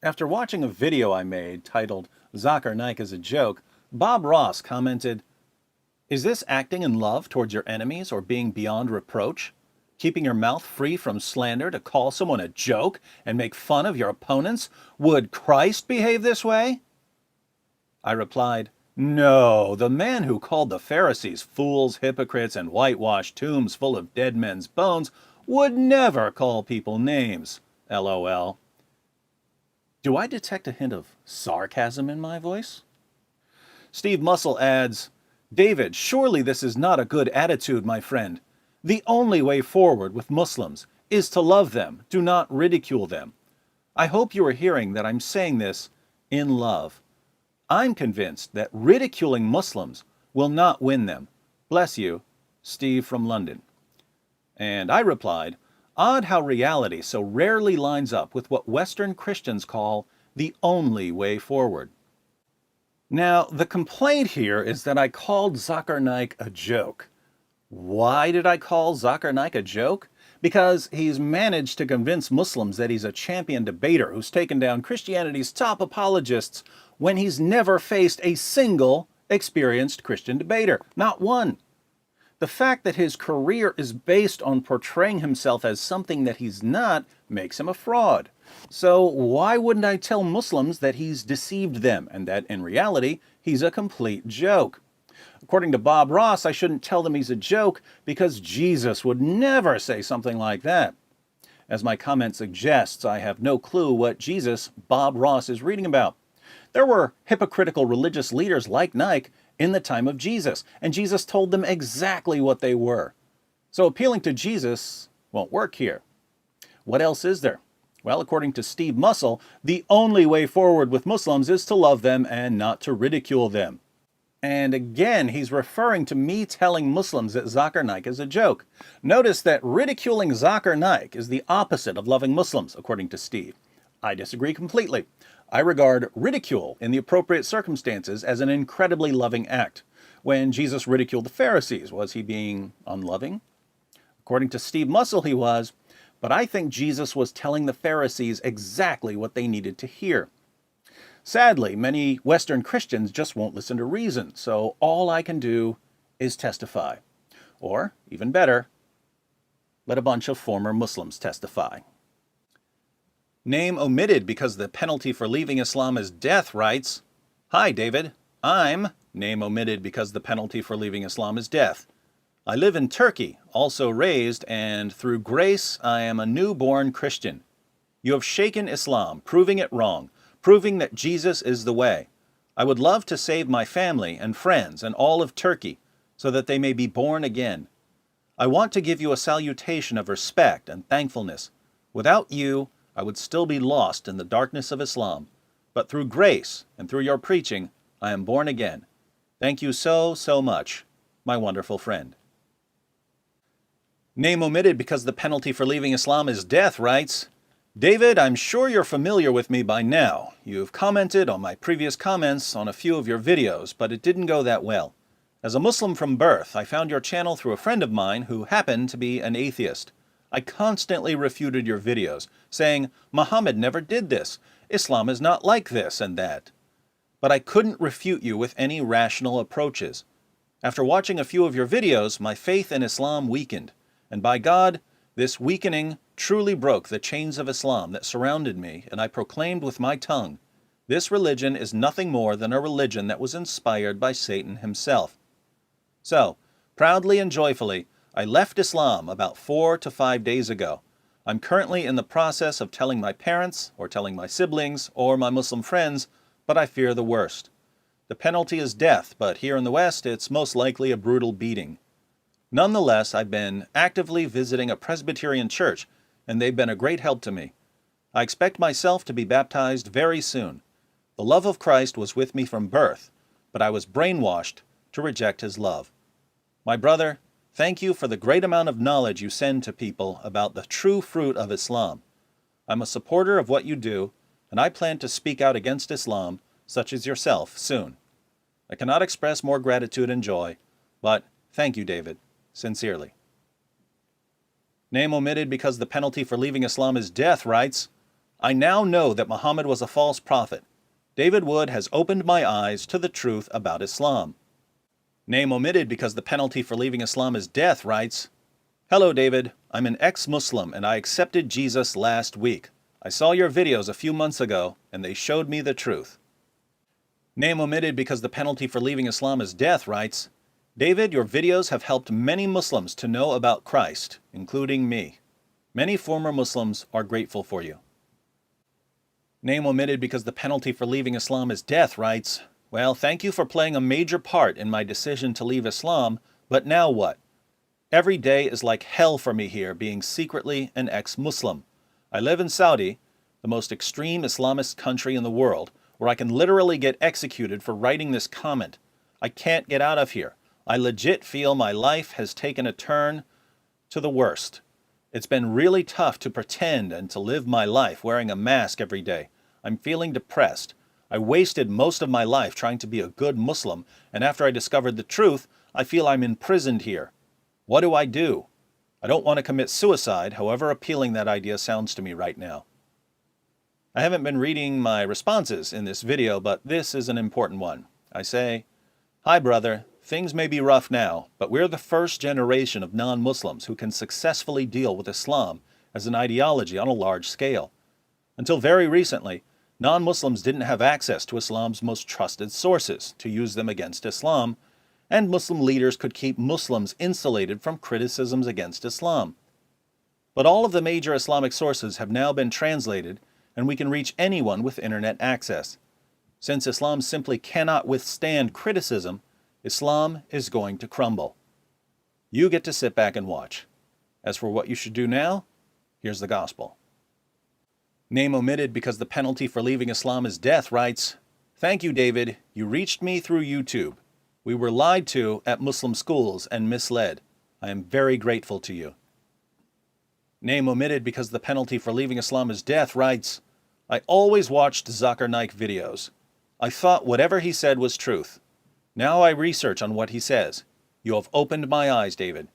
After watching a video I made titled Zakir Naik is a Joke, Bob Ross commented, "Is this acting in love towards your enemies or being beyond reproach? Keeping your mouth free from slander to call someone a joke and make fun of your opponents? Would Christ behave this way?" I replied, "No, the man who called the Pharisees fools, hypocrites, and whitewashed tombs full of dead men's bones would never call people names. LOL. Do I detect a hint of sarcasm in my voice? Steve Muscle adds, "David, surely this is not a good attitude, my friend. The only way forward with Muslims is to love them, do not ridicule them. I hope you are hearing that I'm saying this in love. I'm convinced that ridiculing Muslims will not win them. Bless you, Steve from London." And I replied, "Odd how reality so rarely lines up with what Western Christians call the only way forward." Now, the complaint here is that I called Zakir Naik a joke. Why did I call Zakir Naik a joke? Because he's managed to convince Muslims that he's a champion debater who's taken down Christianity's top apologists when he's never faced a single experienced Christian debater. Not one. The fact that his career is based on portraying himself as something that he's not makes him a fraud. So why wouldn't I tell Muslims that he's deceived them and that in reality he's a complete joke? According to Bob Ross, I shouldn't tell them he's a joke because Jesus would never say something like that. As my comment suggests, I have no clue what Jesus Bob Ross is reading about. There were hypocritical religious leaders like Naik in the time of Jesus, and Jesus told them exactly what they were. So appealing to Jesus won't work here. What else is there? Well, according to Steve Muscle, the only way forward with Muslims is to love them and not to ridicule them. And again, he's referring to me telling Muslims that Zakir Naik is a joke. Notice that ridiculing Zakir Naik is the opposite of loving Muslims, according to Steve. I disagree completely. I regard ridicule in the appropriate circumstances as an incredibly loving act. When Jesus ridiculed the Pharisees, was he being unloving? According to Steve Muscle, he was, but I think Jesus was telling the Pharisees exactly what they needed to hear. Sadly, many Western Christians just won't listen to reason, so all I can do is testify. Or, even better, let a bunch of former Muslims testify. Name omitted because the penalty for leaving Islam is death writes, "Hi, David. I'm name omitted because the penalty for leaving Islam is death. I live in Turkey, also raised, and through grace I am a newborn Christian. You have shaken Islam, proving it wrong, proving that Jesus is the way. I would love to save my family and friends and all of Turkey so that they may be born again. I want to give you a salutation of respect and thankfulness. Without you, I would still be lost in the darkness of Islam. But through grace and through your preaching, I am born again. Thank you so, so much, my wonderful friend." Name omitted because the penalty for leaving Islam is death writes, "David, I'm sure you're familiar with me by now. You've commented on my previous comments on a few of your videos, but it didn't go that well. As a Muslim from birth, I found your channel through a friend of mine who happened to be an atheist. I constantly refuted your videos, saying, Muhammad never did this, Islam is not like this and that. But I couldn't refute you with any rational approaches. After watching a few of your videos, my faith in Islam weakened, and by God, this weakening truly broke the chains of Islam that surrounded me, and I proclaimed with my tongue, this religion is nothing more than a religion that was inspired by Satan himself. So, proudly and joyfully, I left Islam about 4 to 5 days ago. I'm currently in the process of telling my parents, or telling my siblings, or my Muslim friends, but I fear the worst. The penalty is death, but here in the West, it's most likely a brutal beating. Nonetheless, I've been actively visiting a Presbyterian church, and they've been a great help to me. I expect myself to be baptized very soon. The love of Christ was with me from birth, but I was brainwashed to reject his love. My brother, thank you for the great amount of knowledge you send to people about the true fruit of Islam. I'm a supporter of what you do, and I plan to speak out against Islam, such as yourself, soon. I cannot express more gratitude and joy, but thank you, David, sincerely." Name omitted because the penalty for leaving Islam is death writes, I now know that Muhammad was a false prophet. David Wood has opened my eyes to the truth about Islam. Name omitted because the penalty for leaving Islam is death writes, Hello David, I'm an ex-Muslim and I accepted Jesus last week. I saw your videos a few months ago and they showed me the truth. Name omitted because the penalty for leaving Islam is death writes, David, your videos have helped many Muslims to know about Christ, including me. Many former Muslims are grateful for you. Name omitted because the penalty for leaving Islam is death writes, Well, thank you for playing a major part in my decision to leave Islam, but now what? Every day is like hell for me here, being secretly an ex-Muslim. I live in Saudi, the most extreme Islamist country in the world, where I can literally get executed for writing this comment. I can't get out of here. I legit feel my life has taken a turn to the worst. It's been really tough to pretend and to live my life wearing a mask every day. I'm feeling depressed. I wasted most of my life trying to be a good Muslim, and after I discovered the truth, I feel I'm imprisoned here. What do I do? I don't want to commit suicide, however appealing that idea sounds to me right now. I haven't been reading my responses in this video, but this is an important one. I say, Hi brother, things may be rough now, but we're the first generation of non-Muslims who can successfully deal with Islam as an ideology on a large scale. Until very recently, non-Muslims didn't have access to Islam's most trusted sources to use them against Islam, and Muslim leaders could keep Muslims insulated from criticisms against Islam. But all of the major Islamic sources have now been translated, and we can reach anyone with internet access. Since Islam simply cannot withstand criticism, Islam is going to crumble. You get to sit back and watch. As for what you should do now, here's the gospel. Name omitted because the penalty for leaving Islam is death writes, Thank you, David. You reached me through YouTube. We were lied to at Muslim schools and misled. I am very grateful to you. Name omitted because the penalty for leaving Islam is death writes, I always watched Zakir Naik videos. I thought whatever he said was truth. Now I research on what he says. You have opened my eyes, David.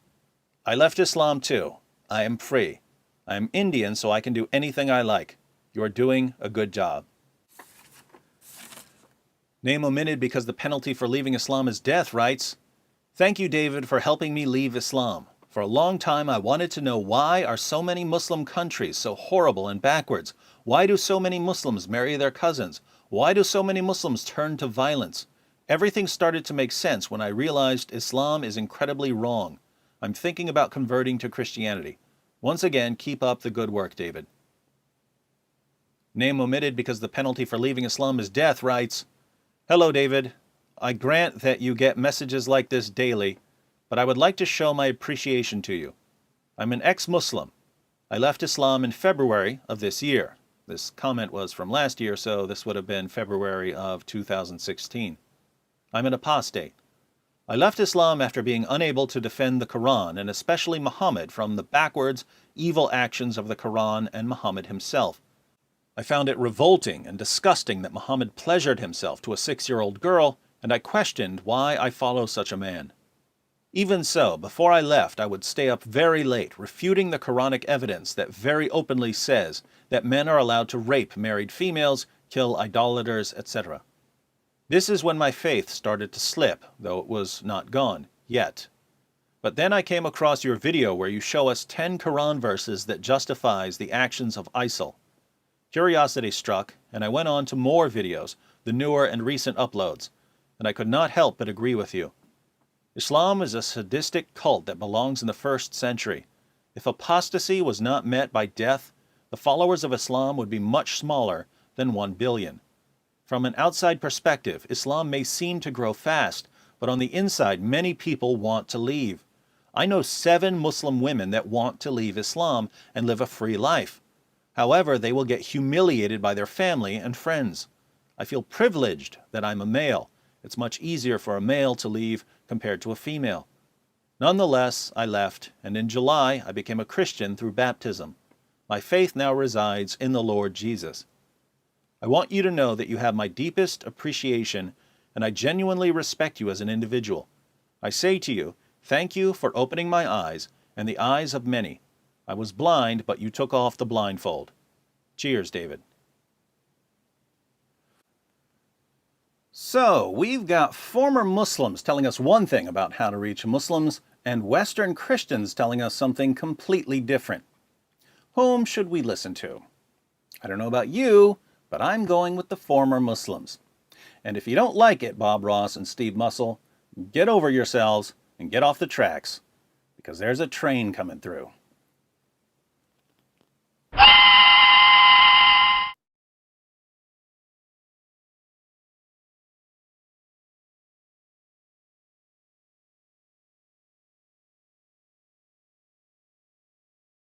I left Islam too. I am free. I am Indian, so I can do anything I like. You are doing a good job. Name omitted because the penalty for leaving Islam is death writes, Thank you, David, for helping me leave Islam. For a long time I wanted to know why are so many Muslim countries so horrible and backwards? Why do so many Muslims marry their cousins? Why do so many Muslims turn to violence? Everything started to make sense when I realized Islam is incredibly wrong. I'm thinking about converting to Christianity. Once again, keep up the good work, David. Name omitted because the penalty for leaving Islam is death writes, Hello, David. I grant that you get messages like this daily, but I would like to show my appreciation to you. I'm an ex-Muslim. I left Islam in February of this year. This comment was from last year, so this would have been February of 2016. I'm an apostate. I left Islam after being unable to defend the Quran, and especially Muhammad, from the backwards, evil actions of the Quran and Muhammad himself. I found it revolting and disgusting that Muhammad pleasured himself to a 6-year-old girl, and I questioned why I follow such a man. Even so, before I left, I would stay up very late, refuting the Quranic evidence that very openly says that men are allowed to rape married females, kill idolaters, etc. This is when my faith started to slip, though it was not gone yet. But then I came across your video where you show us 10 Quran verses that justifies the actions of ISIL. Curiosity struck, and I went on to more videos, the newer and recent uploads, and I could not help but agree with you. Islam is a sadistic cult that belongs in the 1st century. If apostasy was not met by death, the followers of Islam would be much smaller than 1 billion. From an outside perspective, Islam may seem to grow fast, but on the inside, many people want to leave. I know 7 Muslim women that want to leave Islam and live a free life. However, they will get humiliated by their family and friends. I feel privileged that I'm a male. It's much easier for a male to leave compared to a female. Nonetheless, I left, and in July I became a Christian through baptism. My faith now resides in the Lord Jesus. I want you to know that you have my deepest appreciation, and I genuinely respect you as an individual. I say to you, thank you for opening my eyes and the eyes of many. I was blind, but you took off the blindfold. Cheers, David. So, we've got former Muslims telling us one thing about how to reach Muslims, and Western Christians telling us something completely different. Whom should we listen to? I don't know about you, but I'm going with the former Muslims. And if you don't like it, Bob Ross and Steve Mussel, get over yourselves and get off the tracks, because there's a train coming through.